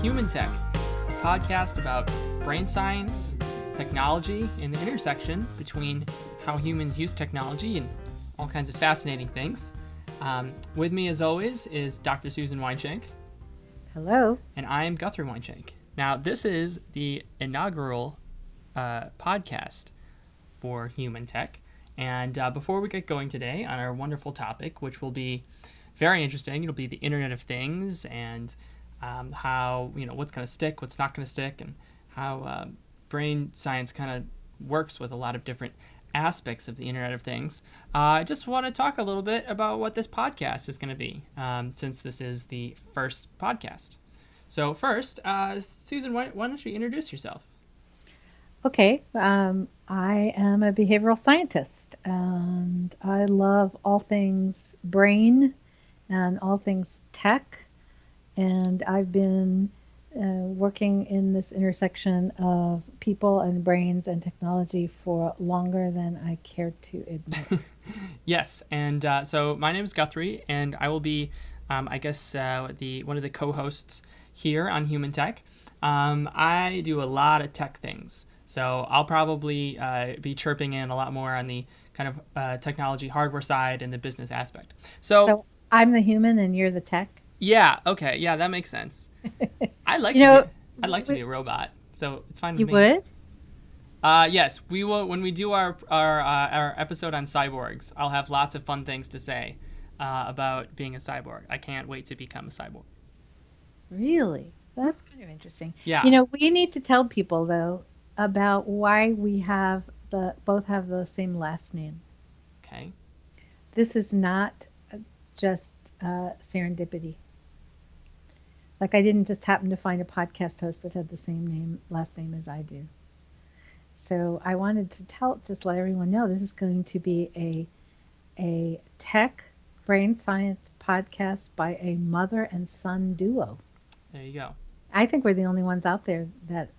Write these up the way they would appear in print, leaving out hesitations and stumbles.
Human Tech, a podcast about brain science, technology, and the intersection between how humans use technology and all kinds of fascinating things. With me, as always, is Dr. Susan Weinschenk. Hello. And I am Guthrie Weinschenk. Now, this is the inaugural podcast for Human Tech. And before we get going today on our wonderful topic, which will be very interesting, it'll be the Internet of Things and how, what's going to stick, what's not going to stick, and how brain science kind of works with a lot of different aspects of the Internet of Things. I just want to talk a little bit about what this podcast is going to be, since this is the first podcast. So first, Susan, why don't you introduce yourself? Okay. I am a behavioral scientist, and I love all things brain and all things tech. And I've been working in this intersection of people and brains and technology for longer than I care to admit. Yes, and so my name is Guthrie, and I will be, one of the co-hosts here on Human Tech. I do a lot of tech things, so I'll probably be chirping in a lot more on the kind of technology hardware side and the business aspect. So I'm the human and you're the tech? Yeah, okay, yeah, that makes sense. I'd like to be a robot, so it's fine with me. You would? Yes, we will. When we do our episode on cyborgs, I'll have lots of fun things to say about being a cyborg. I can't wait to become a cyborg. Really? That's kind of interesting. Yeah. We need to tell people, though, about why we both have the same last name. Okay. This is not just serendipity. Like, I didn't just happen to find a podcast host that had the same last name as I do. So I wanted to just let everyone know this is going to be a tech brain science podcast by a mother and son duo. There you go. I think we're the only ones out there that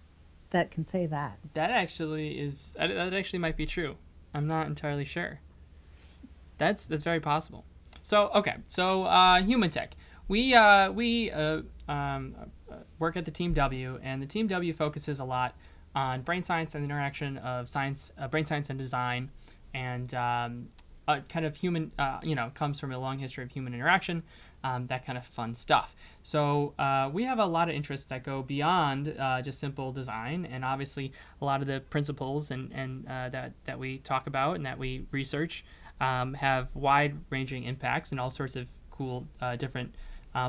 can say that. That actually might be true. I'm not entirely sure. That's very possible. So Human Tech. We work at the Team W, and the Team W focuses a lot on brain science and the interaction of science, brain science and design, and kind of human, comes from a long history of human interaction, that kind of fun stuff. So we have a lot of interests that go beyond just simple design, and obviously a lot of the principles and that we talk about and that we research have wide-ranging impacts in all sorts of cool different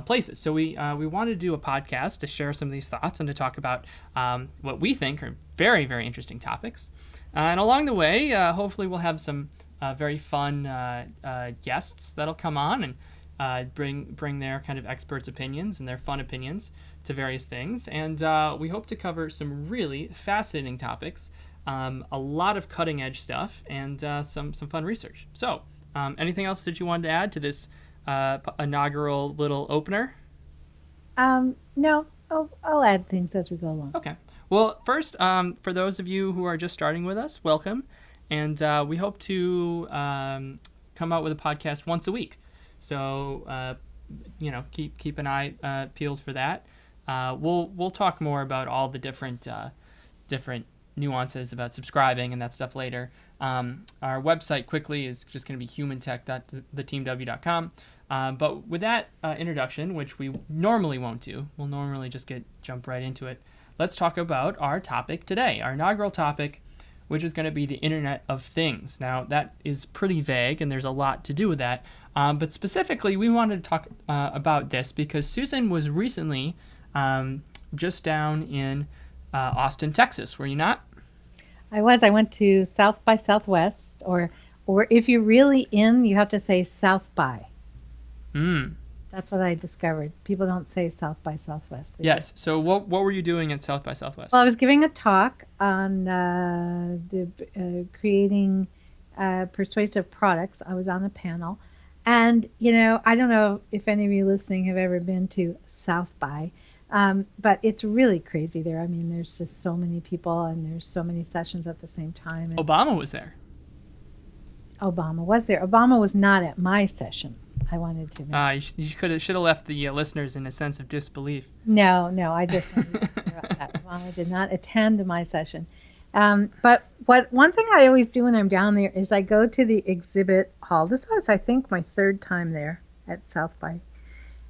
places. So we wanted to do a podcast to share some of these thoughts and to talk about what we think are very, very interesting topics. And along the way, hopefully we'll have some very fun guests that'll come on and bring their kind of experts' opinions and their fun opinions to various things. And we hope to cover some really fascinating topics, a lot of cutting-edge stuff, and some fun research. So anything else that you wanted to add to this inaugural little opener? No, I'll add things as we go along. Okay. Well, first, for those of you who are just starting with us, welcome. And we hope to come out with a podcast once a week. So, keep an eye peeled for that. We'll talk more about all the different nuances about subscribing and that stuff later. Our website quickly is just going to be humantech.theteamw.com. But with that introduction, which we normally won't do, we'll normally just jump right into it. Let's talk about our topic today, our inaugural topic, which is going to be the Internet of Things. Now, that is pretty vague, and there's a lot to do with that. But specifically, we wanted to talk about this because Susan was recently just down in Austin, Texas. Were you not? I was. I went to South by Southwest, or if you're really in, you have to say South by. That's what I discovered. People don't say South by Southwest. Yes. So what were you doing at South by Southwest? Well, I was giving a talk on creating persuasive products. I was on a panel. And, I don't know if any of you listening have ever been to South by, but it's really crazy there. I mean, there's just so many people and there's so many sessions at the same time. And Obama was there. Obama was there. Obama was not at my session. I wanted to mention. You should have left the listeners in a sense of disbelief. No, I just wanted to clear up that Mama did not attend my session. But one thing I always do when I'm down there is I go to the exhibit hall. This was, I think, my third time there at South by.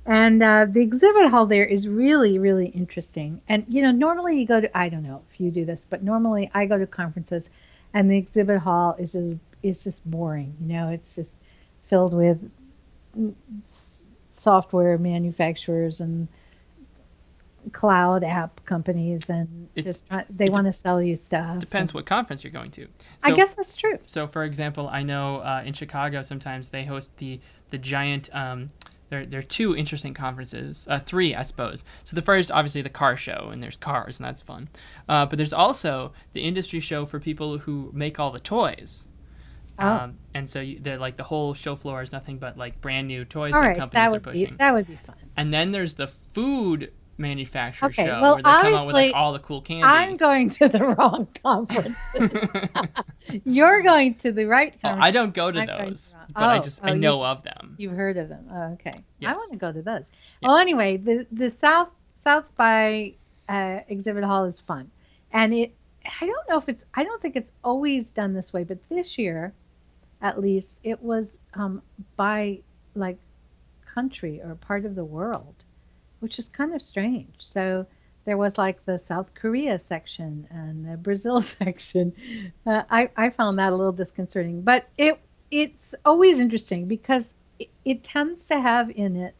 And the exhibit hall there is really, really interesting. And, normally you go to, I don't know if you do this, but normally I go to conferences and the exhibit hall is just boring. It's just filled with software manufacturers and cloud app companies, and they want to sell you stuff. Depends what conference you're going to. I guess that's true. So, for example, I know in Chicago sometimes they host the giant. There are two interesting conferences, three, I suppose. So the first, obviously, the car show, and there's cars, and that's fun. But there's also the industry show for people who make all the toys. And so they're like the whole show floor is nothing but like brand new toys that companies are pushing. That would be fun. And then there's the food manufacturer show well, where they come out with like all the cool candy. I'm going to the wrong conference. You're going to the right conference. I don't go to those, but I know of them. You've heard of them. Oh, okay. Yes. I want to go to those. Yeah. Well, anyway, the South by exhibit hall is fun, and I don't think it's always done this way, but this year, at least, it was by like country or part of the world, which is kind of strange. So there was like the South Korea section and the Brazil section. I found that a little disconcerting, but it's always interesting because it tends to have in it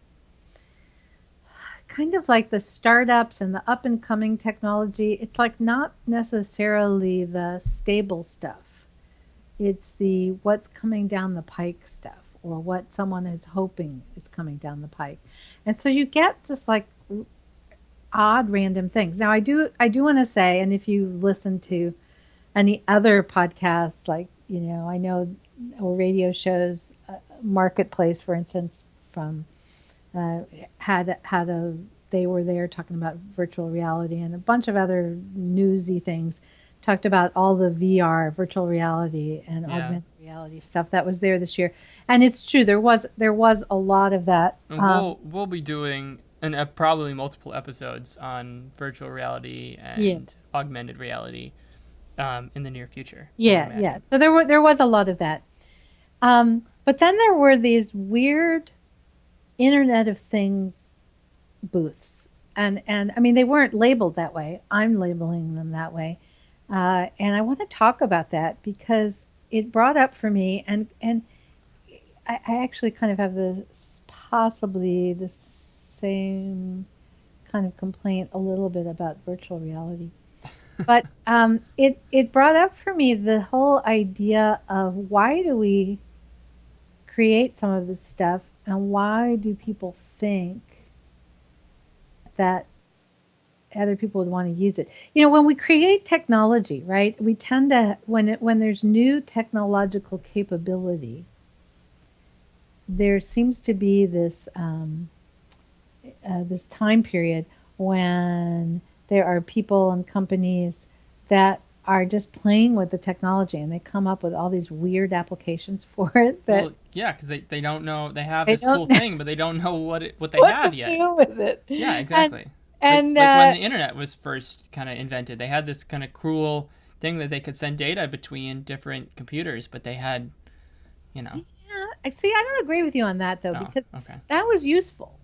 kind of like the startups and the up and coming technology. It's like not necessarily the stable stuff. It's the what's coming down the pike stuff, or what someone is hoping is coming down the pike. And so you get just like odd random things. Now I do want to say, and if you listen to any other podcasts, like, I know, or radio shows, Marketplace, for instance, from they were there talking about virtual reality, and a bunch of other newsy things talked about all the VR, virtual reality, and augmented reality stuff that was there this year. And it's true, there was a lot of that. And we'll be doing probably multiple episodes on virtual reality and augmented reality in the near future. Yeah. So there was a lot of that. But then there were these weird Internet of Things booths, and I mean, they weren't labeled that way. I'm labeling them that way. And I want to talk about that because it brought up for me, and I actually kind of have possibly the same kind of complaint a little bit about virtual reality. But it brought up for me the whole idea of why do we create some of this stuff, and why do people think that other people would want to use it? When we create technology, right, we tend to, when there's new technological capability, there seems to be this this time period when there are people and companies that are just playing with the technology, and they come up with all these weird applications for it. Because they don't know, they have this cool thing, but they don't know what they have yet. What to do with it. Yeah, exactly. And like when the internet was first kind of invented, they had this kind of cool thing that they could send data between different computers, but they had, Yeah, see, I don't agree with you on that, though, because that was useful.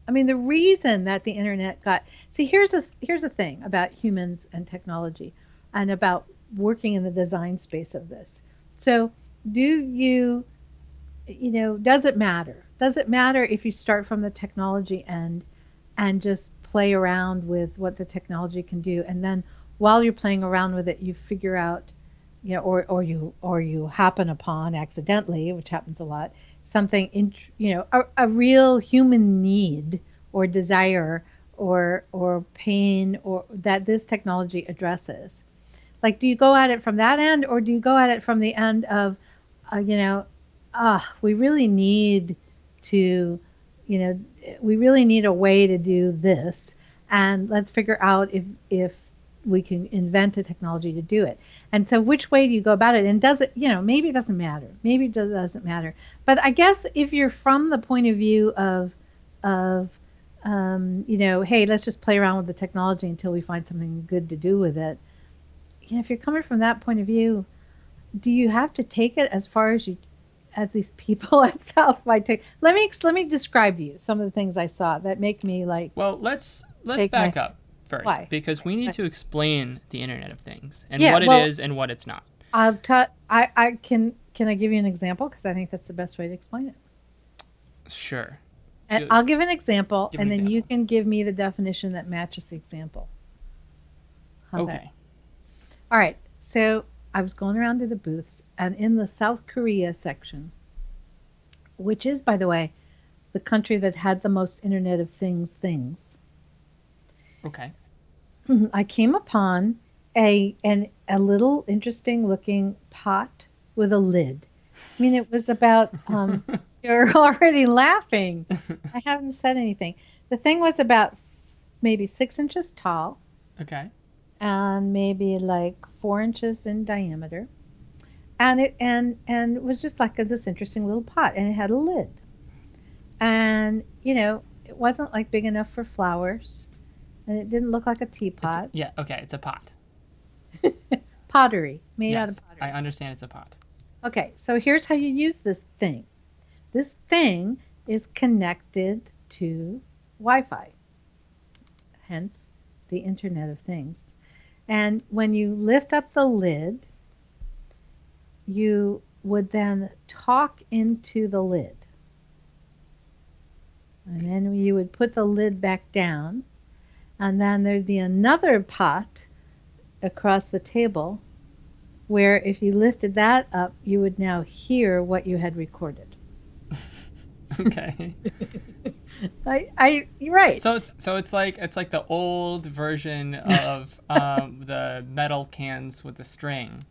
I mean, the reason that the internet here's a thing about humans and technology, and about working in the design space of this. So does it matter? Does it matter if you start from the technology end and just play around with what the technology can do, and then while you're playing around with it, you figure out, or you happen upon accidentally, which happens a lot, something a real human need or desire or pain, or that this technology addresses. Like, do you go at it from that end, or do you go at it from the end of, we really need to, we really need a way to do this, and let's figure out if invent a technology to do it. And so which way do you go about it? And does it, maybe it doesn't matter. Maybe it doesn't matter. But I guess if you're from the point of view of hey, let's just play around with the technology until we find something good to do with it. If you're coming from that point of view, do you have to take it as far as these people at South by take? Let me describe to you some of the things I saw that make me like. Well, let's back up first. Why? Because we need to explain the Internet of Things and what it is and what it's not. Can I give you an example? Because I think that's the best way to explain it. Sure. And I'll give an example, and then you can give me the definition that matches the example. How's okay. That? All right. So I was going around to the booths, and in the South Korea section, which is, by the way, the country that had the most Internet of Things. Okay. I came upon a little interesting looking pot with a lid. I mean, it was about. You're already laughing. I haven't said anything. The thing was about maybe 6 inches tall. Okay. And maybe like 4 inches in diameter. And it was just like this interesting little pot, and it had a lid. And it wasn't like big enough for flowers, and it didn't look like a teapot. It's a pot. Pottery, made out of pottery. I understand it's a pot. Okay, so here's how you use this thing. This thing is connected to Wi-Fi, hence the Internet of Things. And when you lift up the lid, you would then talk into the lid. And then you would put the lid back down, and then there'd be another pot across the table where if you lifted that up, you would now hear what you had recorded. Okay. You're right. So it's like the old version of the metal cans with the string.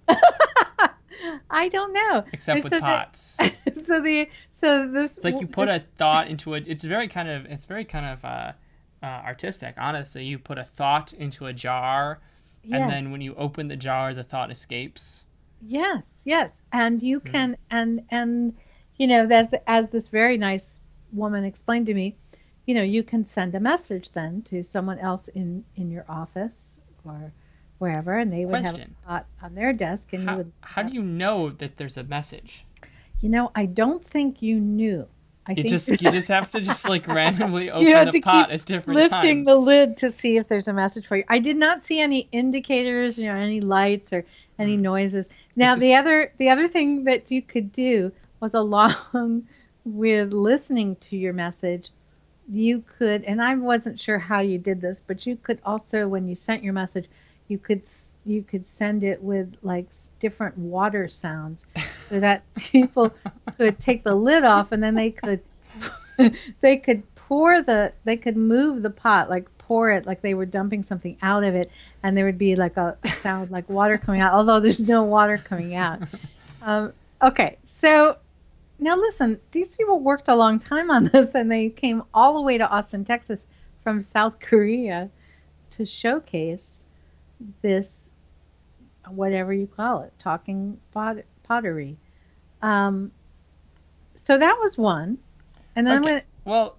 I don't know. Except with pots. It's like you put a thought into it. It's very kind of artistic. Honestly, you put a thought into a jar, and then when you open the jar, the thought escapes. Yes, and you can and. As this very nice woman explained to me, you can send a message then to someone else in your office or wherever, and they would have a thought on their desk. And how do you know that there's a message? I don't think you knew. You just have to just like randomly open the pot at different times. Lifting the lid to see if there's a message for you. I did not see any indicators, any lights or any noises. Now the other thing that you could do was along with listening to your message, you could, and I wasn't sure how you did this, but you could also, when you sent your message, you could send it with like different water sounds so that people could take the lid off, and then they could move the pot, like pour it like they were dumping something out of it, and there would be like a sound like water coming out, although there's no water coming out. Okay, so now listen, these people worked a long time on this, and they came all the way to Austin, Texas from South Korea to showcase this, whatever you call it, talking pottery. So that was one. And then so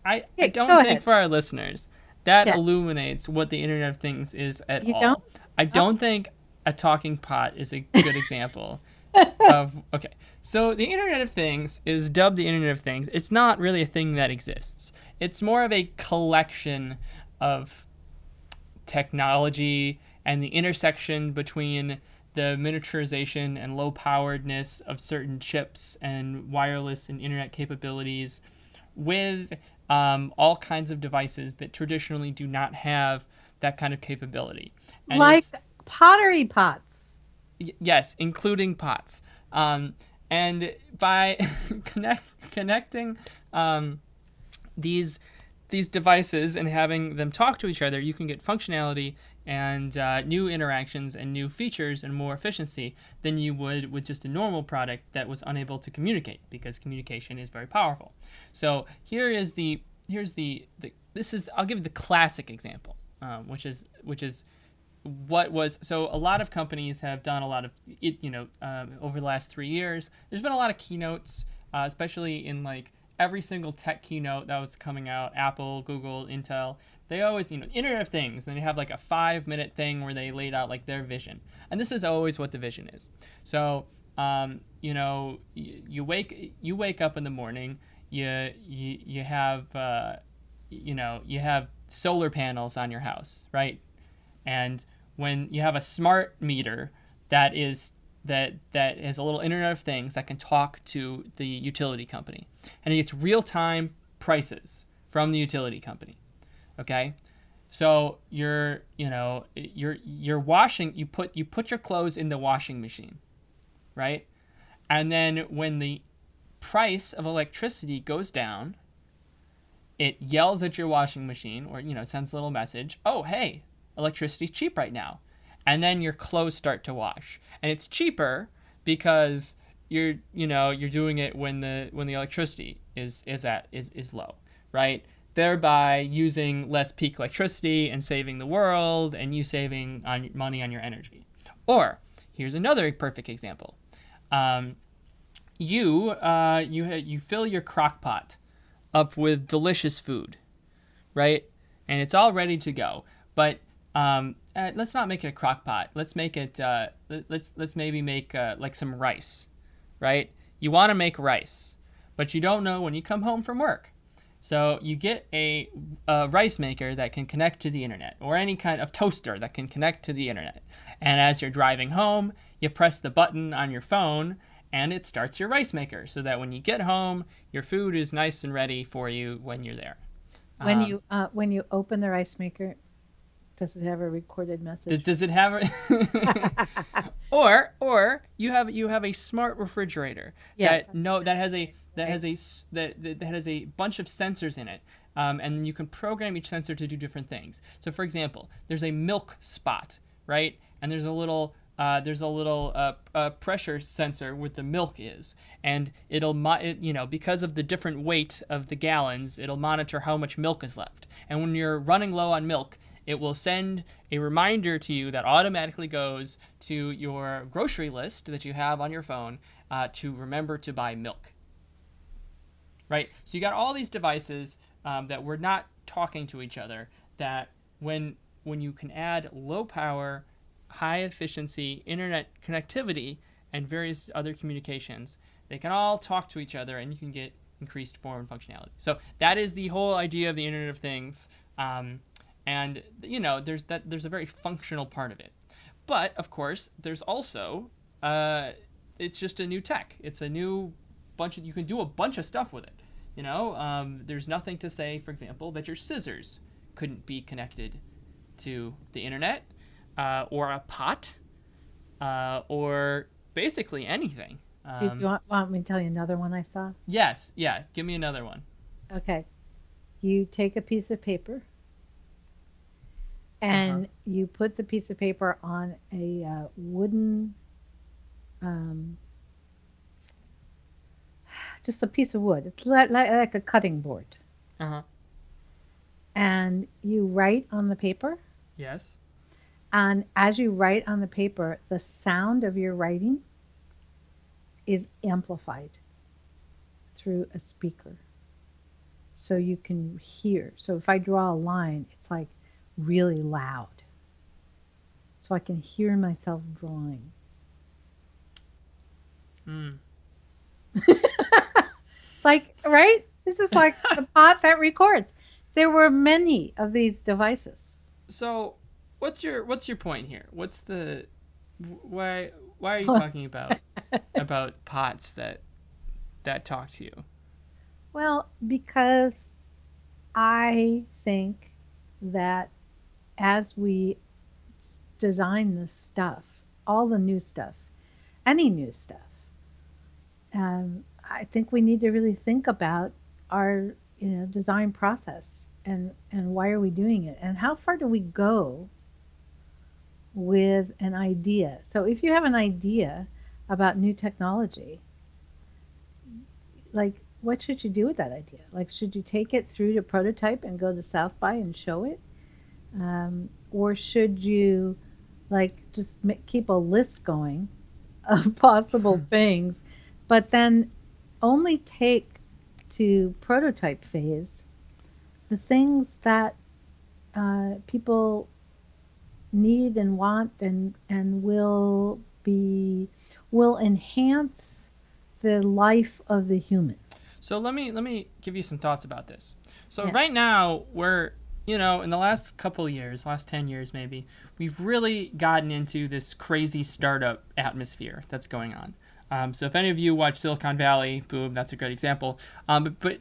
I don't think for our listeners that illuminates what the Internet of Things is at all. Don't? I don't think a talking pot is a good example. So the Internet of Things is dubbed the Internet of Things. It's not really a thing that exists. It's more of a collection of technology and the intersection between the miniaturization and low-poweredness of certain chips and wireless and internet capabilities with all kinds of devices that traditionally do not have that kind of capability. And like pottery pots. Yes, including pots. And by connecting these devices and having them talk to each other, you can get functionality and new interactions and new features and more efficiency than you would with just a normal product that was unable to communicate, because communication is very powerful. So I'll give you the classic example. which is what was so a lot of companies have done a lot of it, over the last 3 years. There's been a lot of keynotes, especially in like every single tech keynote that was coming out, Apple, Google, Intel. They always, Internet of Things. Then they have like a 5-minute thing where they laid out like their vision, and this is always what the vision is. So, you wake up in the morning. You have you have solar panels on your house, right? And when you have a smart meter that has a little Internet of Things that can talk to the utility company, and it gets real-time prices from the utility company. Okay, so you're washing. You put your clothes in the washing machine, right? And then when the price of electricity goes down, it yells at your washing machine, or sends a little message. Oh, hey, electricity's cheap right now. And then your clothes start to wash, and it's cheaper because you're doing it when the electricity is low, right? Thereby using less peak electricity and saving the world, and you saving money on your energy. Or here's another perfect example. You fill your crock pot up with delicious food, right? And it's all ready to go. But let's not make it a crock pot. Let's make it. Let's maybe make like some rice, right? You want to make rice, but you don't know when you come home from work. So you get a rice maker that can connect to the internet, or any kind of toaster that can connect to the internet. And as you're driving home, you press the button on your phone, and it starts your rice maker, so that when you get home, your food is nice and ready for you when you're there. When you open the rice maker, does it have a recorded message? Does it have or you have a smart refrigerator that has a bunch of sensors in it, and you can program each sensor to do different things. So, for example, there's a milk spot, right? And there's a little pressure sensor where the milk is, and it'll because of the different weight of the gallons, it'll monitor how much milk is left. And when you're running low on milk, it will send a reminder to you that automatically goes to your grocery list that you have on your phone to remember to buy milk. Right? So you got all these devices that we're not talking to each other, that when you can add low power, high efficiency internet connectivity and various other communications, they can all talk to each other, and you can get increased form and functionality. So that is the whole idea of the Internet of Things. And there's a very functional part of it, but of course there's also it's just a new tech. It's a new you can do a bunch of stuff with it. There's nothing to say, for example, that your scissors couldn't be connected to the internet, or a pot, or basically anything. Do you want me to tell you another one I saw? Yes, yeah. Give me another one. Okay, you take a piece of paper. And you put the piece of paper on a wooden, just a piece of wood. It's like a cutting board. And you write on the paper. Yes. And as you write on the paper, the sound of your writing is amplified through a speaker. So you can hear. So if I draw a line, it's like really loud, so I can hear myself drawing. Like, right? This is like the pot that records. There were many of these devices. So what's your point here? What's the why are you talking about pots that talk to you? Well, because I think that as we design this stuff, all the new stuff, any new stuff, I think we need to really think about our design process, and why are we doing it, and how far do we go with an idea. So if you have an idea about new technology, like, what should you do with that idea? Like, should you take it through to prototype and go to South by and show it? Or should you like just keep a list going of possible things, but then only take to prototype phase the things that people need and want and will enhance the life of the human. So let me give you some thoughts about this. So Yeah. right now we're, in the last couple of years, last 10 years maybe, we've really gotten into this crazy startup atmosphere that's going on. So if any of you watch Silicon Valley, boom, that's a great example. But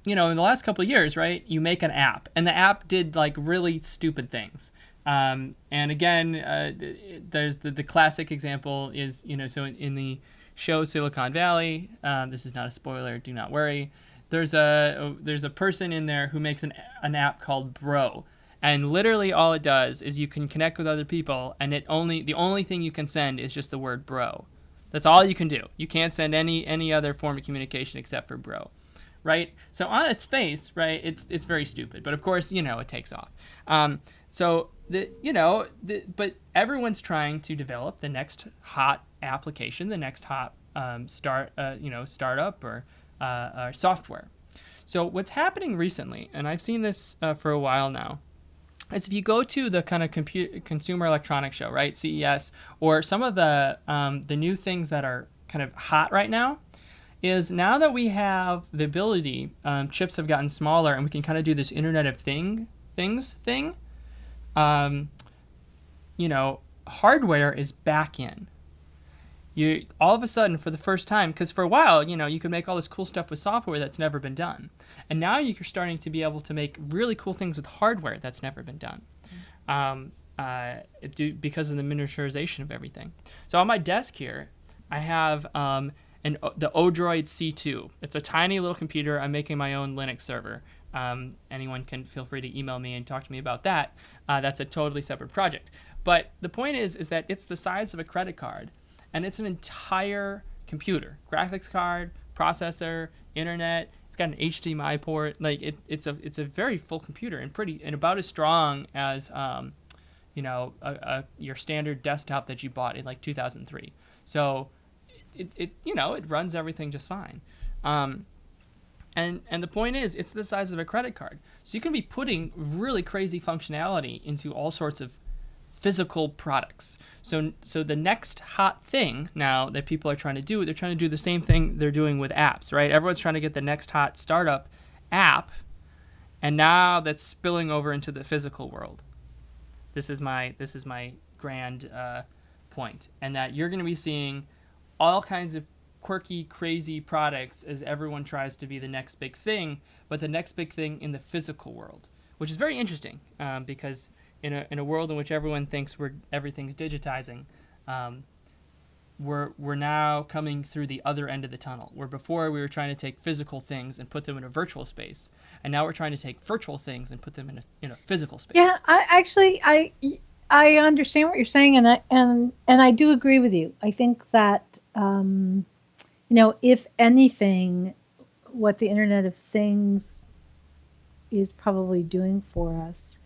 in the last couple of years, right, you make an app, and the app did like really stupid things. And again, there's the classic example is, so in the show Silicon Valley, this is not a spoiler, do not worry. There's a person in there who makes an app called Bro. And literally all it does is you can connect with other people, and the only thing you can send is just the word bro. That's all you can do. You can't send any other form of communication except for bro, right? So on its face, right, it's very stupid. But of course, it takes off. But everyone's trying to develop the next hot application, the next hot startup or software. So what's happening recently, and I've seen this for a while now, is if you go to the kind of consumer electronics show, right, CES, or some of the new things that are kind of hot right now, is now that we have the ability, chips have gotten smaller, and we can kind of do this Internet of Things thing. Hardware is back in. You all of a sudden, for the first time, because for a while, you could make all this cool stuff with software that's never been done, and now you're starting to be able to make really cool things with hardware that's never been done, because of the miniaturization of everything. So on my desk here, I have the Odroid C2. It's a tiny little computer. I'm making my own Linux server. Anyone can feel free to email me and talk to me about that. That's a totally separate project. But the point is that it's the size of a credit card. And it's an entire computer, graphics card, processor, internet. It's got an HDMI port. Like it's a very full computer and about as strong as your standard desktop that you bought in like 2003. So it runs everything just fine. And the point is, it's the size of a credit card. So you can be putting really crazy functionality into all sorts of physical products. So the next hot thing now that people are trying to do, they're trying to do the same thing they're doing with apps, right? Everyone's trying to get the next hot startup app, and now that's spilling over into the physical world. This is my grand point, and that you're going to be seeing all kinds of quirky, crazy products as everyone tries to be the next big thing, but the next big thing in the physical world, which is very interesting because in a world in which everyone thinks everything's digitizing, we're now coming through the other end of the tunnel. Where before we were trying to take physical things and put them in a virtual space, and now we're trying to take virtual things and put them in a physical space. Yeah, I understand what you're saying, and I do agree with you. I think that if anything, what the Internet of Things is probably doing for us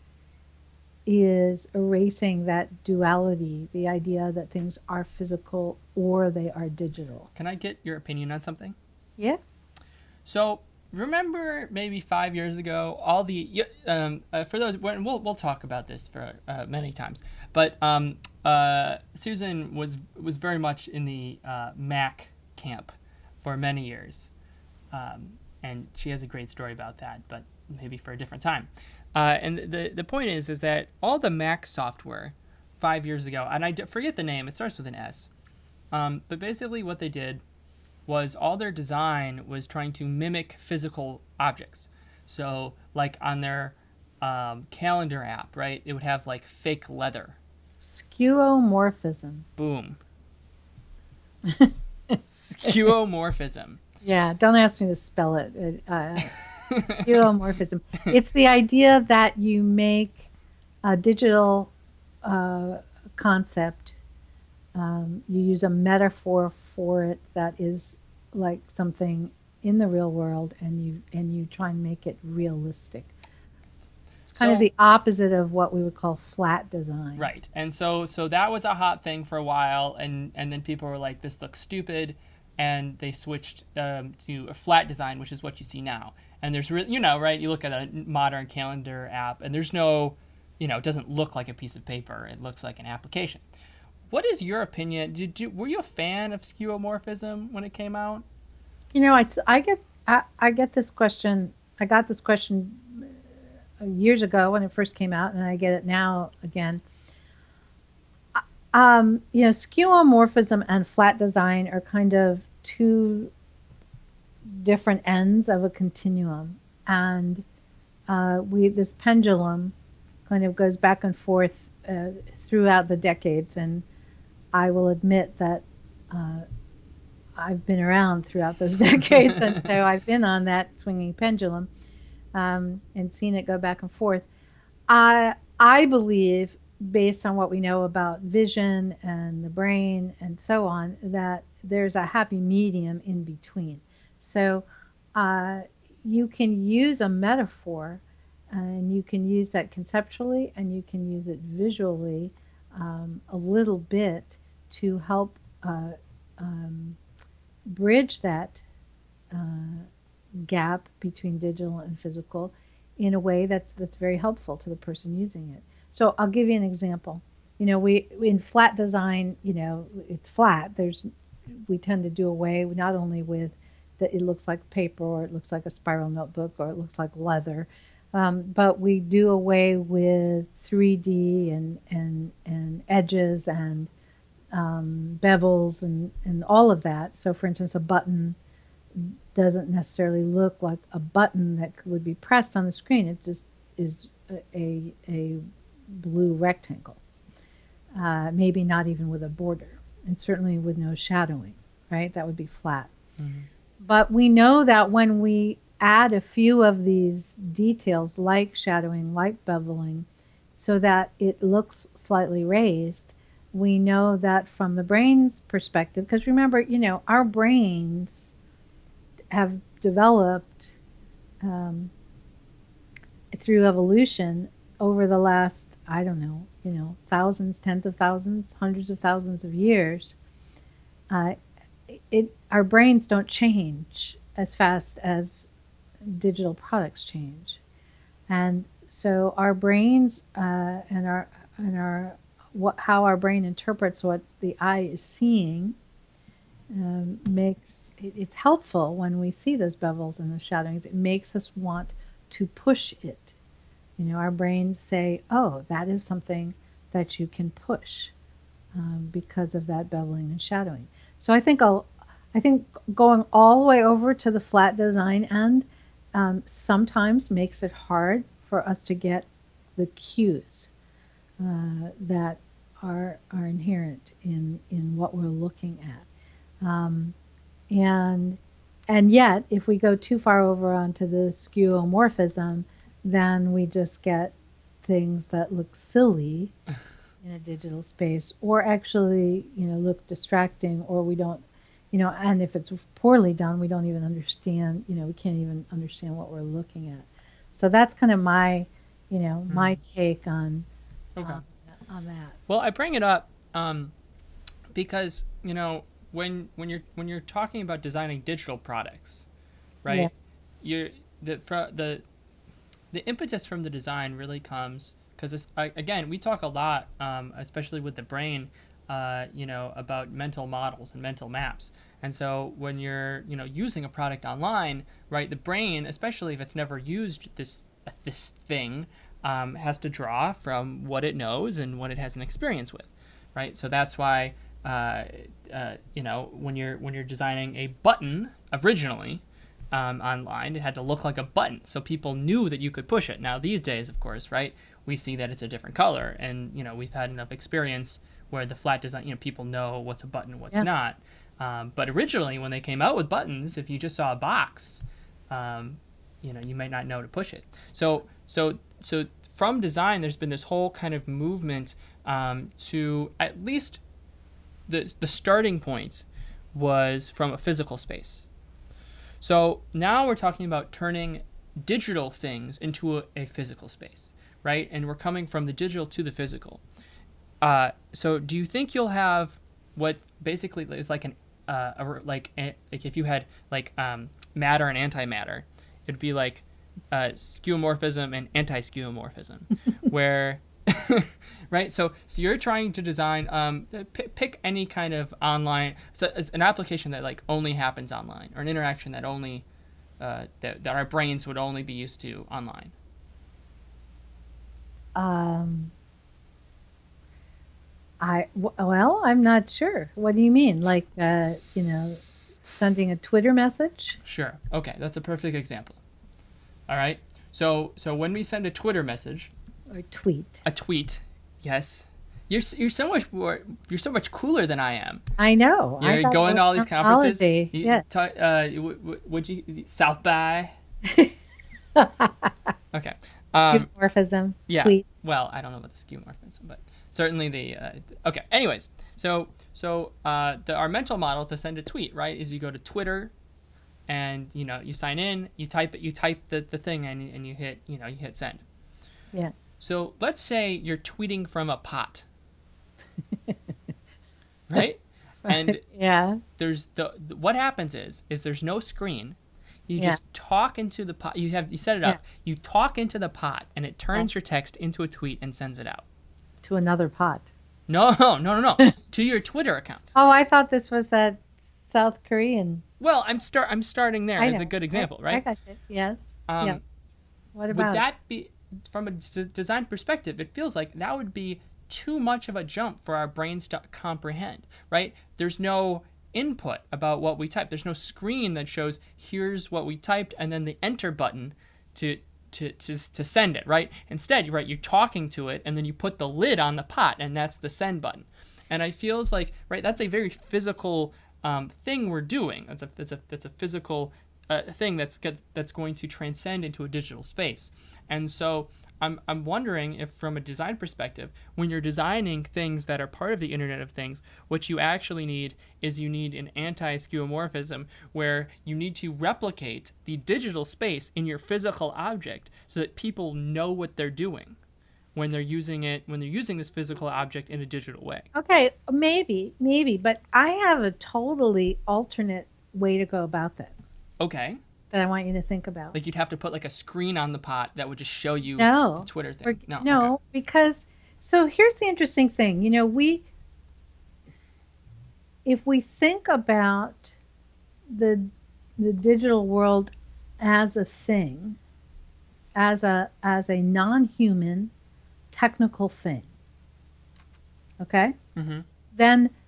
is erasing that duality, the idea that things are physical or they are digital. Can I get your opinion on something? Yeah. So remember maybe 5 years ago, all the for those, we'll talk about this for many times, but Susan was very much in the Mac camp for many years, and she has a great story about that, but maybe for a different time. And the point is that all the Mac software 5 years ago, and I forget the name, it starts with an S, but basically what they did was all their design was trying to mimic physical objects. So like on their calendar app, right, it would have like fake leather. Skeuomorphism. Boom. Skeuomorphism. Yeah, don't ask me to spell it. Skeuomorphism. It's the idea that you make a digital concept. You use a metaphor for it that is like something in the real world, and you try and make it realistic. It's kind of So the opposite of what we would call flat design. right, and so that was a hot thing for a while, and then people were like, this looks stupid, and they switched to a flat design, which is what you see now. And there's really, right, you look at a modern calendar app and there's no, it doesn't look like a piece of paper, it looks like an application. What is your opinion? Were you a fan of skeuomorphism when it came out? I get this question. I got this question years ago when it first came out, and I get it now again. Skeuomorphism and flat design are kind of two different ends of a continuum, and this pendulum kind of goes back and forth throughout the decades. And I will admit that I've been around throughout those decades, and so I've been on that swinging pendulum and seen it go back and forth. I believe, based on what we know about vision and the brain and so on, that there's a happy medium in between. So you can use a metaphor, and you can use that conceptually, and you can use it visually a little bit to help bridge that gap between digital and physical in a way that's very helpful to the person using it. So I'll give you an example. We in flat design, it's flat. We tend to do away not only with that it looks like paper, or it looks like a spiral notebook, or it looks like leather, but we do away with 3D and edges and bevels and all of that. So, for instance, a button doesn't necessarily look like a button that would be pressed on the screen. It just is a blue rectangle, maybe not even with a border, and certainly with no shadowing, right? That would be flat. Mm-hmm. But we know that when we add a few of these details, like shadowing, like beveling, so that it looks slightly raised, we know that from the brain's perspective, because remember, our brains have developed through evolution over the last, I don't know, thousands, tens of thousands, hundreds of thousands of years. Our brains don't change as fast as digital products change, and so our brains how our brain interprets what the eye is seeing makes it's helpful when we see those bevels and those shadowings. It makes us want to push it. Our brains say, "Oh, that is something that you can push because of that beveling and shadowing." So I think going all the way over to the flat design end sometimes makes it hard for us to get the cues that are inherent in what we're looking at. And yet, if we go too far over onto the skeuomorphism, then we just get things that look silly in a digital space, or actually, look distracting, or we don't, and if it's poorly done, we don't even understand, we can't even understand what we're looking at. So that's kind of my, my take on that. Well, I bring it up because when you're talking about designing digital products, right? Yeah. The impetus from the design really comes because again, we talk a lot, especially with the brain, about mental models and mental maps. And so when you're using a product online, right, the brain, especially if it's never used this thing, has to draw from what it knows and what it has an experience with, right? So that's why when you're designing a button originally online, it had to look like a button, so people knew that you could push it. Now these days, of course, right, we see that it's a different color, and we've had enough experience where the flat design, people know what's a button and what's not. But originally, when they came out with buttons, if you just saw a box, you might not know to push it. So from design, there's been this whole kind of movement to at least the starting point was from a physical space. So now we're talking about turning digital things into a physical space, right? And we're coming from the digital to the physical. So do you think you'll have what basically is like like if you had like matter and antimatter, it'd be like skeuomorphism and anti-skeuomorphism, where right. So you're trying to design pick any kind of online, so it's an application that like only happens online, or an interaction that only that our brains would only be used to online. Well, I'm not sure. What do you mean? Like, sending a Twitter message? Sure. Okay, that's a perfect example. All right. So when we send a Twitter message or tweet, yes, you're so much cooler than I am. I know. You're going to all these conferences. Yeah. Would you South by? Okay. Skeuomorphism. Yeah. Tweets. Well, I don't know about the skeuomorphism, but certainly the okay. Anyways, so our mental model to send a tweet, right, is you go to Twitter, and you sign in, you type the thing, and you hit send. Yeah. So let's say you're tweeting from a pot, right? And yeah. There's what happens is there's no screen. You Yeah. just talk into the pot. You set it up. Yeah. You talk into the pot, and it turns your text into a tweet and sends it out. To another pot. No. To your Twitter account. Oh, I thought this was that South Korean. Well, I'm starting there as a good example, right? I got you. Yes. Yes. What Would about that be, from a design perspective, it feels like that would be too much of a jump for our brains to comprehend, right? There's no input about what we type. There's no screen that shows here's what we typed and then the enter button to send it, right? Instead, you're talking to it, and then you put the lid on the pot, and that's the send button. And I feels like, right, that's a very physical thing we're doing. It's a physical thing that's going to transcend into a digital space. And so I'm wondering if, from a design perspective, when you're designing things that are part of the Internet of Things, what you actually need is an anti-skeuomorphism, where you need to replicate the digital space in your physical object so that people know what they're doing when they're using this physical object in a digital way. Okay, maybe, but I have a totally alternate way to go about that. Okay. That I want you to think about. Like you'd have to put like a screen on the pot that would just show you the Twitter thing. No, okay. Because so here's the interesting thing. If we think about the digital world as a thing, as a non-human technical thing, okay? Mm-hmm.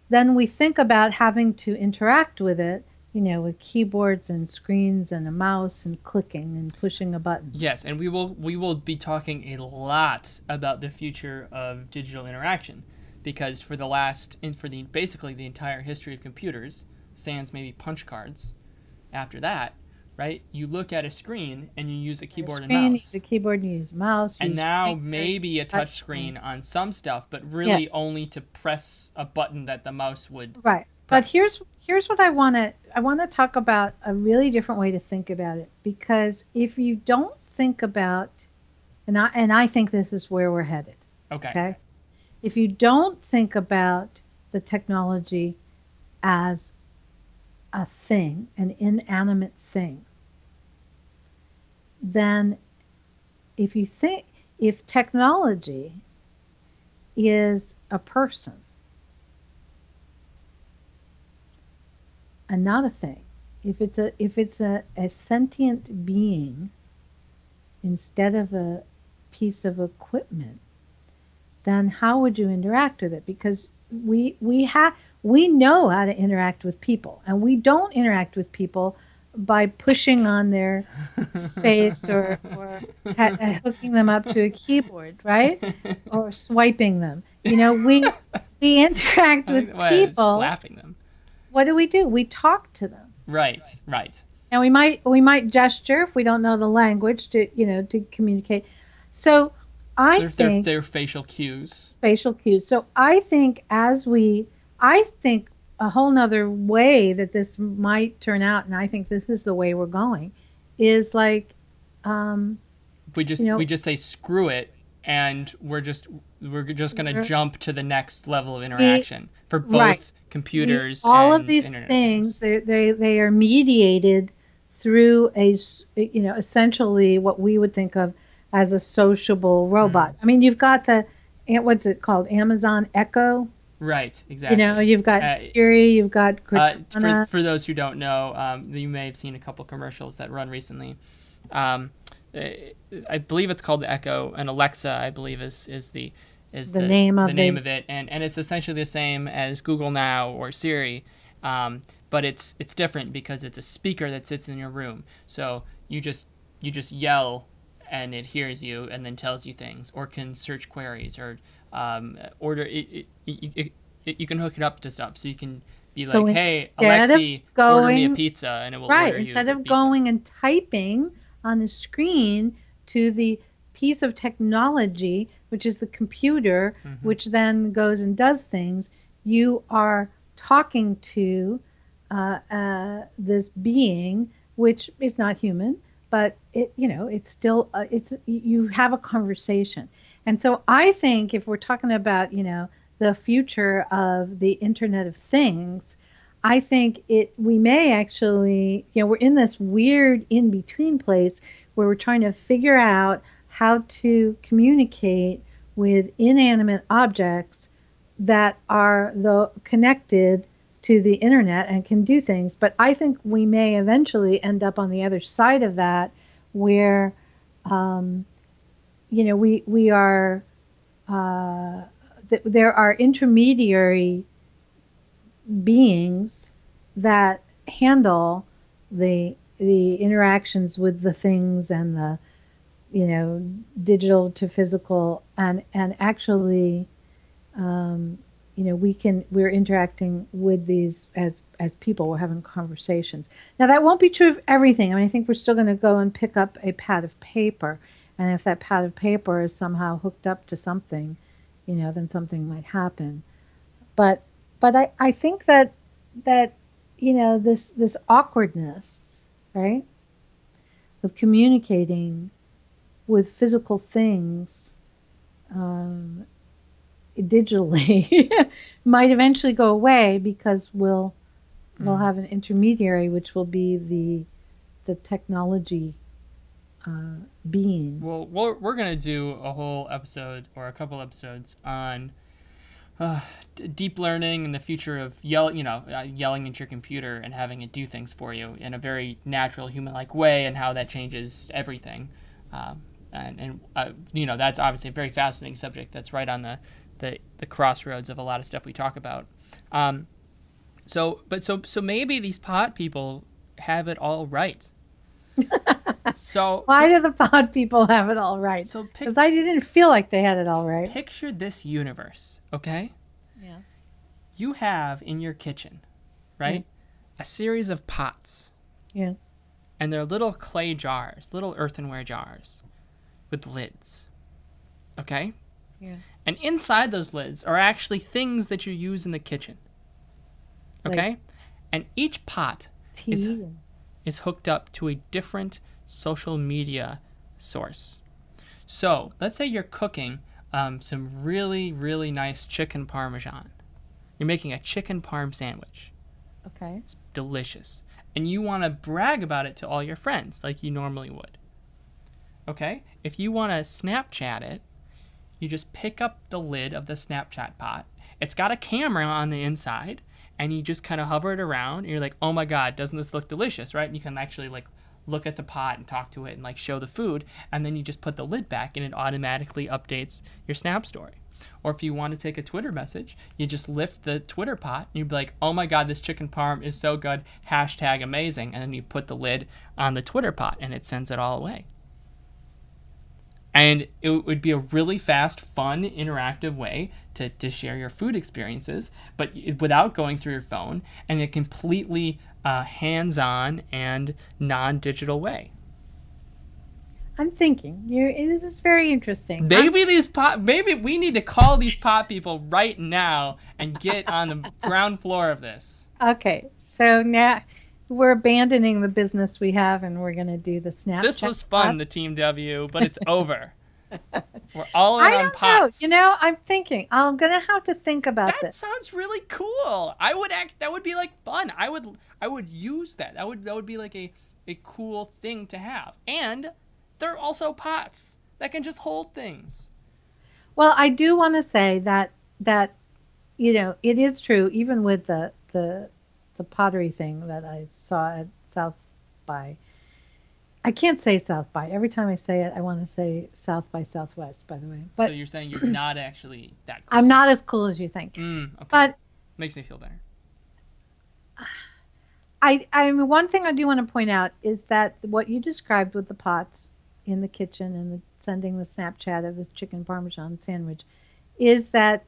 Then we think about having to interact with it, with keyboards and screens and a mouse and clicking and pushing a button. Yes, and we will be talking a lot about the future of digital interaction, because basically the entire history of computers, sans maybe punch cards, after that, right? You look at a screen and you use a keyboard and mouse. You use a keyboard, you use a mouse. And now maybe a touch screen on some stuff, but really only to press a button that the mouse would. Right. But here's what I want to talk about, a really different way to think about it, because if you don't think about, and I think this is where we're headed. Okay. If you don't think about the technology as a thing, an inanimate thing, then if technology is a person and not a thing, if it's a sentient being instead of a piece of equipment, then how would you interact with it? Because we know how to interact with people, and we don't interact with people by pushing on their face or hooking them up to a keyboard, right? Or swiping them. We interact with people. Slapping them. What do? We talk to them. Right. And we might gesture if we don't know the language to communicate. So I think they're facial cues. So I think a whole nother way that this might turn out, and I think this is the way we're going, is like we just say screw it and we're just going to jump to the next level of interaction for both Right. computers All and of these internet things, they are mediated through essentially what we would think of as a sociable robot. I mean, you've got what's it called? Amazon Echo. Right, exactly. You've got Siri, you've got Cortana. For those who don't know, you may have seen a couple commercials that run recently. I believe it's called the Echo, and Alexa, I believe, is the name of it, and it's essentially the same as Google Now or Siri, but it's different because it's a speaker that sits in your room. So you just yell, and it hears you and then tells you things, or can search queries, or order it. You can hook it up to stuff, so you can be like, "Hey, Alexi, order me a pizza," and it will order you instead of pizza. going and typing on the screen to the piece of technology, which is the computer, which then goes and does things. You are talking to this being, which is not human, but it's still you have a conversation. And so I think if we're talking about the future of the Internet of Things, I think we may actually, we're in this weird in-between place where we're trying to figure out how to communicate with inanimate objects that are connected to the internet and can do things. But I think we may eventually end up on the other side of that, where we are there are intermediary beings that handle the interactions with the things and the digital to physical, and actually we're interacting with these as people. We're having conversations. Now that won't be true of everything. I mean, I think we're still going to go and pick up a pad of paper, and if that pad of paper is somehow hooked up to something, then something might happen. But I think that this awkwardness, right, of communicating with physical things digitally might eventually go away, because we'll have an intermediary, which will be the technology being. Well, we're gonna do a whole episode or a couple episodes on deep learning and the future of yelling at your computer and having it do things for you in a very natural, human-like way, and how that changes everything. That's obviously a very fascinating subject that's right on the crossroads of a lot of stuff we talk about. So maybe these pot people have it all right. So why do the pod people have it all right? Because I didn't feel like they had it all right. Picture this universe, okay? Yes. You have in your kitchen, right, a series of pots. Yeah. And they're little clay jars, little earthenware jars with lids, okay? Yeah. And inside those lids are actually things that you use in the kitchen, okay? Like, and each pot is hooked up to a different social media source. So let's say you're cooking some really, really nice chicken parmesan. You're making a chicken parm sandwich. Okay. It's delicious. And you want to brag about it to all your friends like you normally would. Okay? If you want to Snapchat it, you just pick up the lid of the Snapchat pot. It's got a camera on the inside, and you just kind of hover it around, and you're like, oh my God, doesn't this look delicious, right? And you can actually look at the pot and talk to it and show the food, and then you just put the lid back, and it automatically updates your Snap story. Or if you want to take a Twitter message, you just lift the Twitter pot, and you'd be like, oh my God, this chicken parm is so good, #amazing, and then you put the lid on the Twitter pot, and it sends it all away. And it would be a really fast, fun, interactive way to share your food experiences, but without going through your phone, and in a completely hands-on and non-digital way. I'm thinking this is very interesting. Maybe we need to call these pot people right now and get on the ground floor of this. Okay, so now we're abandoning the business we have, and we're going to do the Snapchat. This was fun, the Team W, but it's over. We're all in I on don't know. pots. You know, I'm thinking. I'm gonna have to think about That this. sounds really cool. I would act. That would be like fun. I would use that. That would be like a cool thing to have. And they're also pots that can just hold things. Well, I do want to say that it is true. Even with the pottery thing that I saw at South by. I can't say South by. Every time I say it, I want to say South by Southwest. By the way, So but you're saying you're not actually that cool. I'm not as cool as you think. Okay. But Makes me feel better. I mean, one thing I do want to point out is that what you described with the pots in the kitchen and sending the Snapchat of the chicken parmesan sandwich is that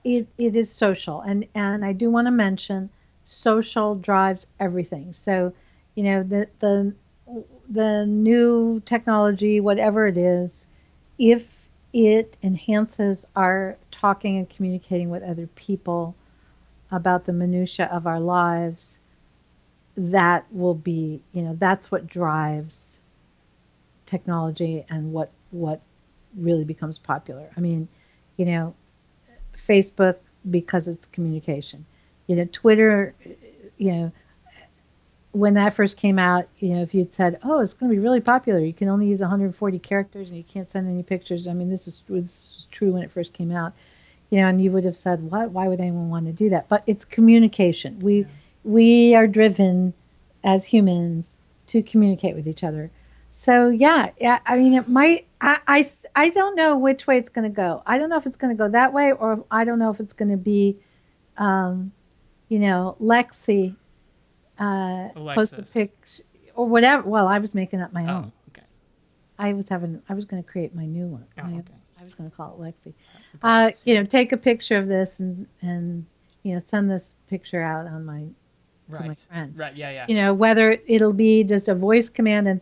it is social, and I do want to mention social drives everything. So, the new technology, whatever it is, if it enhances our talking and communicating with other people about the minutia of our lives, that will be, that's what drives technology and what really becomes popular. I mean, you know, Facebook because it's communication. Twitter, you know, when that first came out, if you'd said, "Oh, it's going to be really popular. You can only use 140 characters and you can't send any pictures." I mean, this was true when it first came out. And you would have said, "What? Why would anyone want to do that?" But it's communication. We are driven as humans to communicate with each other. So yeah. I mean, it might. I don't know which way it's going to go. I don't know if it's going to go that way, or I don't know if it's going to be, Lexi post a picture or whatever. Well, I was making up my own. Okay. I was going to create my new one. Okay. I was going to call it Lexi. Take a picture of this and send this picture out on my to my friends. Right. Yeah. Whether it'll be just a voice command and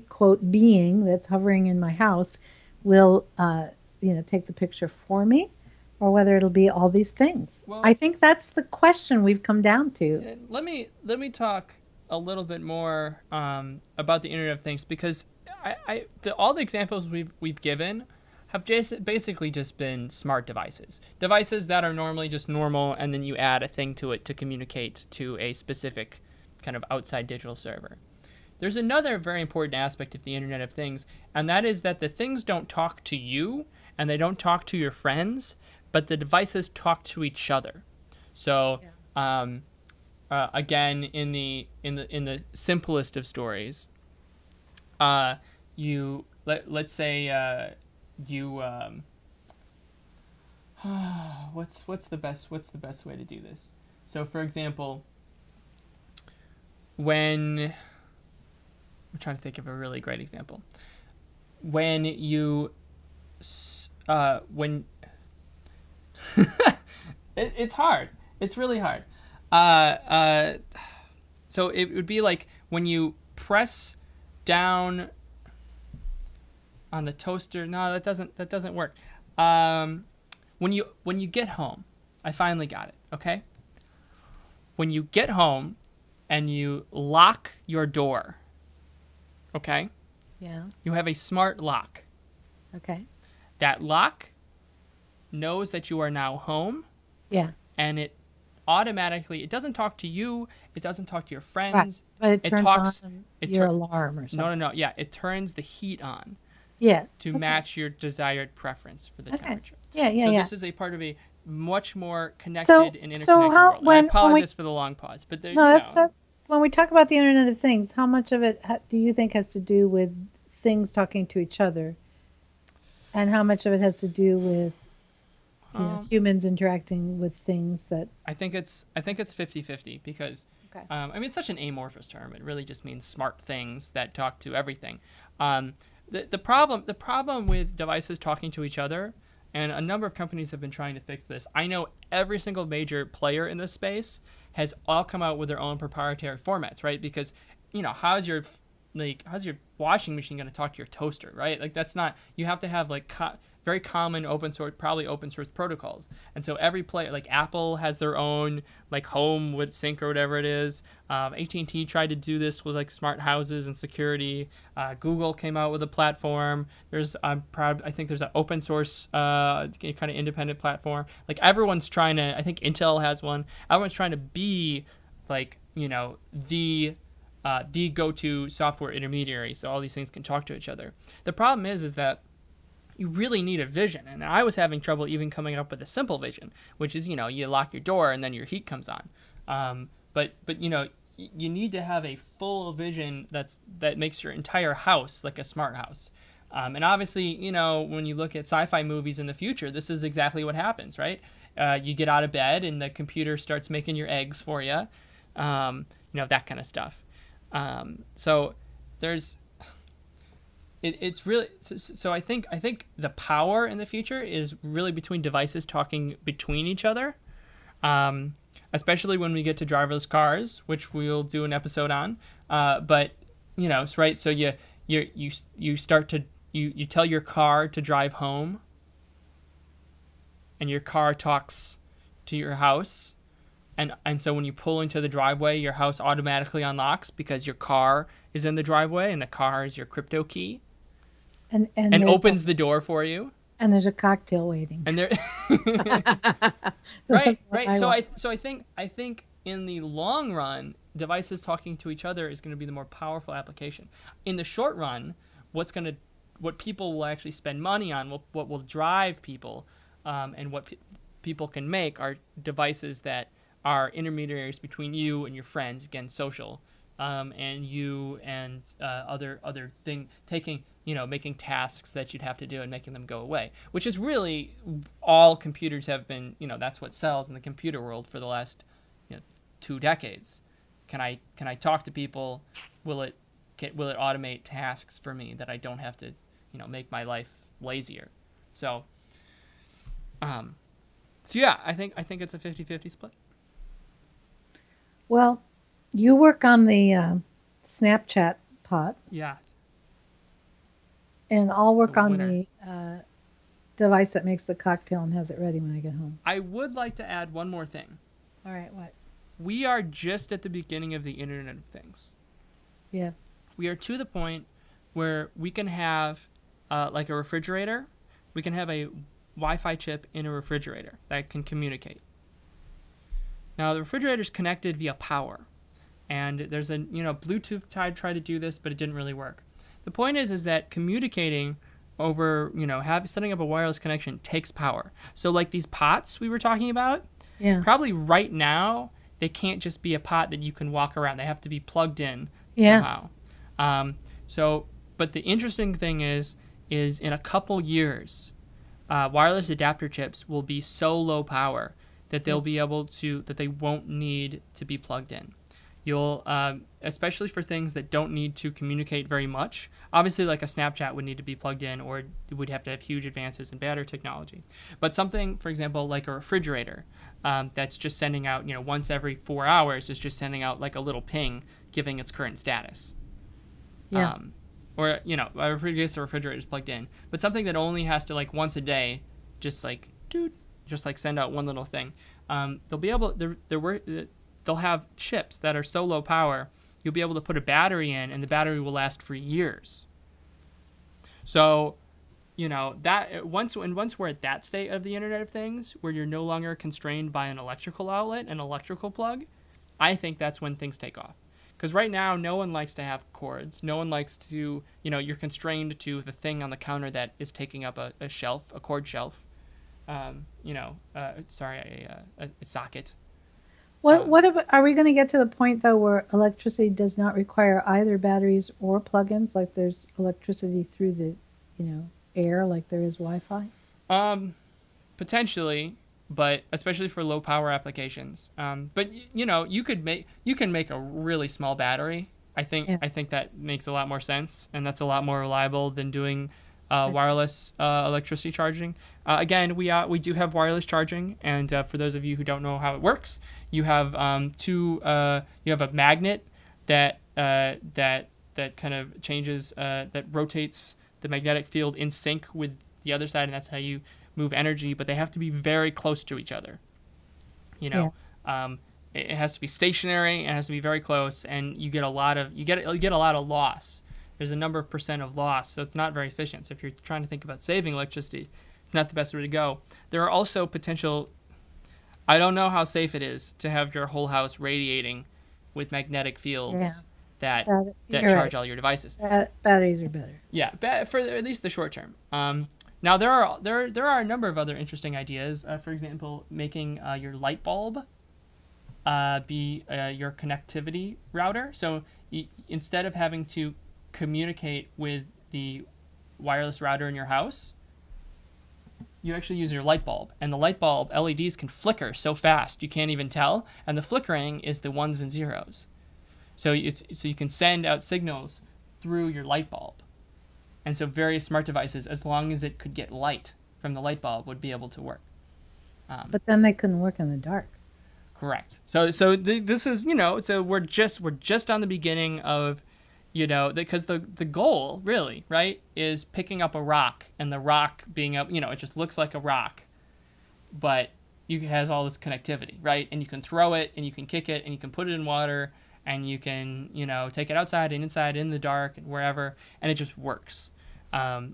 quote being that's hovering in my house will take the picture for me, or whether it'll be all these things. Well, I think that's the question we've come down to. Let me talk a little bit more about the Internet of Things, because all the examples we've given have basically just been smart devices that are normally just normal, and then you add a thing to it to communicate to a specific kind of outside digital server. There's another very important aspect of the Internet of Things, and that is that the things don't talk to you and they don't talk to your friends, but the devices talk to each other. So again, in the simplest of stories, let's say you what's the best way to do this? So for example, I'm trying to think of a really great example. When you it's hard. It's really hard. So it would be like when you press down on the toaster. No, that doesn't work. When you get home, I finally got it. Okay. When you get home and you lock your door. Okay. Yeah. You have a smart lock. Okay. That lock knows that you are now home. Yeah. And it doesn't talk to you. It doesn't talk to your friends. Right. But it turns on your alarm or something. No. Yeah. It turns the heat on. Yeah. To match your desired preference for the temperature. Yeah. So this is a part of a much more connected and interconnected world. I apologize for the long pause, but when we talk about the Internet of Things, how much of it do you think has to do with things talking to each other, and how much of it has to do with humans interacting with things that? I think it's 50-50 because I mean, it's such an amorphous term. It really just means smart things that talk to everything. The problem with devices talking to each other, and a number of companies have been trying to fix this. I know every single major player in this space has all come out with their own proprietary formats, right? Because how's your washing machine going to talk to your toaster, right? Like that's not. You have to have very common open source protocols. And so every player, like Apple has their own like home with sync or whatever it is. AT&T tried to do this with like smart houses and security. Google came out with a platform. I think there's an open source kind of independent platform. Like everyone's trying to, I think Intel has one. Everyone's trying to be like, the go-to software intermediary, so all these things can talk to each other. The problem is that you really need a vision, and I was having trouble even coming up with a simple vision, which is, you lock your door and then your heat comes on. But you need to have a full vision that makes your entire house like a smart house. And obviously, when you look at sci-fi movies in the future, this is exactly what happens, right? You get out of bed and the computer starts making your eggs for you, that kind of stuff. So there's, it's really, so I think the power in the future is really between devices talking between each other, especially when we get to driverless cars, which we'll do an episode on. But right. So you start to, you tell your car to drive home, and your car talks to your house. And so when you pull into the driveway, your house automatically unlocks because your car is in the driveway and the car is your crypto key. And opens the door for you. And there's a cocktail waiting. And there Right. So I think in the long run, devices talking to each other is going to be the more powerful application. In the short run, what people will actually spend money on, what will drive people, and what people can make are devices that are intermediaries between you and your friends, again, social, and you and other thing, making tasks that you'd have to do and making them go away, which is really all computers have been, that's what sells in the computer world for the last 2 decades. Can I talk to people? Will it automate tasks for me that I don't have to, make my life lazier? So yeah, I think it's a 50-50 split. Well, you work on the Snapchat pot. Yeah. And I'll work on the device that makes the cocktail and has it ready when I get home. I would like to add one more thing. All right, what? We are just at the beginning of the Internet of Things. Yeah. We are to the point where we can have, like a refrigerator, we can have a Wi-Fi chip in a refrigerator that can communicate. Now, the refrigerator is connected via power, and there's a Bluetooth tried to do this, but it didn't really work. The point is that communicating over setting up a wireless connection takes power. So like these pots we were talking about, probably right now they can't just be a pot that you can walk around. They have to be plugged in somehow. But the interesting thing is in a couple years, wireless adapter chips will be so low power that they'll be able to, that they won't need to be plugged in. You'll, especially for things that don't need to communicate very much. Obviously, like a Snapchat would need to be plugged in, or it would have to have huge advances in battery technology. But something, for example, like a refrigerator, that's just sending out, once every 4 hours, is just sending out like a little ping, giving its current status. Yeah. Or a refrigerator is plugged in, but something that only has to like once a day, just like send out one little thing. They'll be able. They'll have chips that are so low power, you'll be able to put a battery in, and the battery will last for years. So, that once we're at that state of the Internet of Things, where you're no longer constrained by an electrical outlet, an electrical plug, I think that's when things take off. Because right now, no one likes to have cords. No one likes to, you're constrained to the thing on the counter that is taking up a shelf, a cord shelf. A socket. Are we going to get to the point, though, where electricity does not require either batteries or plugins? Like there's electricity through the, air, like there is Wi-Fi? Potentially, but especially for low power applications. But you can make a really small battery. I think that makes a lot more sense, and that's a lot more reliable than doing wireless electricity charging. Again, we do have wireless charging, and for those of you who don't know how it works, you have you have a magnet that kind of changes, that rotates the magnetic field in sync with the other side, and that's how you move energy. But they have to be very close to each other. You know, it has to be stationary. It has to be very close, and you get a lot of loss. There's a number of percent of loss, so it's not very efficient. So if you're trying to think about saving electricity, it's not the best way to go. There are also potential. I don't know how safe it is to have your whole house radiating with magnetic fields that charge all your devices. Batteries are better. Yeah, for at least the short term. Now there are a number of other interesting ideas. For example, making your light bulb be your connectivity router. So instead of having to communicate with the wireless router in your house, you actually use your light bulb, and the light bulb LEDs can flicker so fast you can't even tell, and the flickering is the ones and zeros. So you can send out signals through your light bulb, and so various smart devices, as long as it could get light from the light bulb, would be able to work. But then they couldn't work in the dark. Correct. So this is, so we're just on the beginning of, because the goal really, right, is picking up a rock, and the rock being up, it just looks like a rock, but it has all this connectivity, right? And you can throw it, and you can kick it, and you can put it in water, and you can, take it outside and inside, in the dark, and wherever, and it just works. The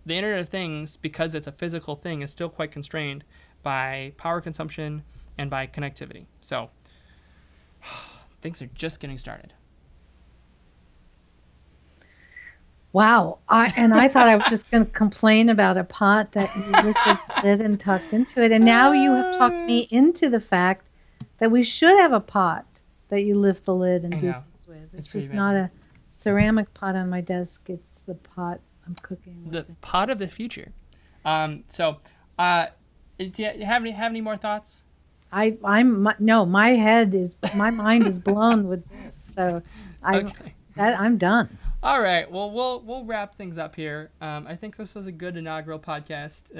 Internet of Things, because it's a physical thing, is still quite constrained by power consumption and by connectivity. So things are just getting started. Wow. I thought I was just going to complain about a pot that you lifted the lid and tucked into it. And now you have talked me into the fact that we should have a pot that you lift the lid and do things with. It's just not a ceramic pot on my desk. It's the pot I'm cooking with. The pot of the future. Do you have any more thoughts? My mind is blown with this. So I'm done. All right. Well, we'll wrap things up here. I think this was a good inaugural podcast.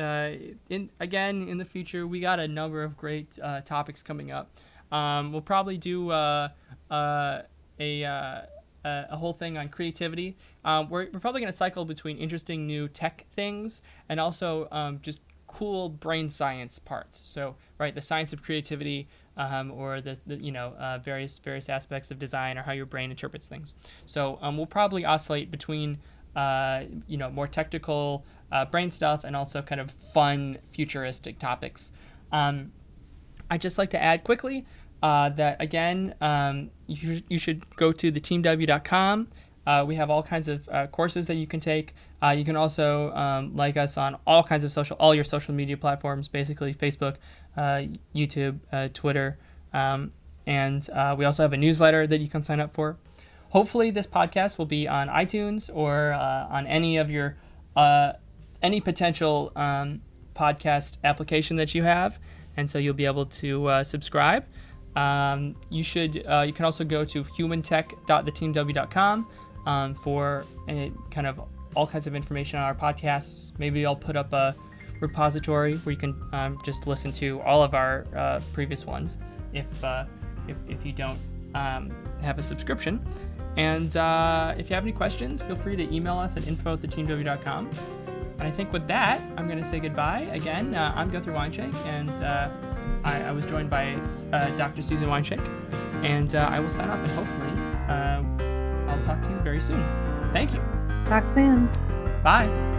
In the future, we got a number of great topics coming up. We'll probably do a whole thing on creativity. We're probably going to cycle between interesting new tech things and also just cool brain science parts. So, right, the science of creativity, or the various aspects of design, or how your brain interprets things. So we'll probably oscillate between more technical brain stuff and also kind of fun futuristic topics. I'd just like to add quickly that again, you should go to theteamw.com. We have all kinds of courses that you can take. You can also like us on all your social media platforms, basically Facebook, YouTube, Twitter, and we also have a newsletter that you can sign up for. Hopefully this podcast will be on iTunes or on any of your any potential podcast application that you have, and so you'll be able to subscribe. You can also go to humantech.theteamw.com for kind of all kinds of information on our podcasts. Maybe I'll put up a repository where you can just listen to all of our previous ones if you don't have a subscription. And if you have any questions, feel free to email us at info@theteamw.com. And I think with that, I'm going to say goodbye. Again, I'm Guthrie Weinschenk, and I was joined by Dr. Susan Weinschenk. And I will sign off, and hopefully I'll talk to you very soon. Thank you. Talk soon. Bye.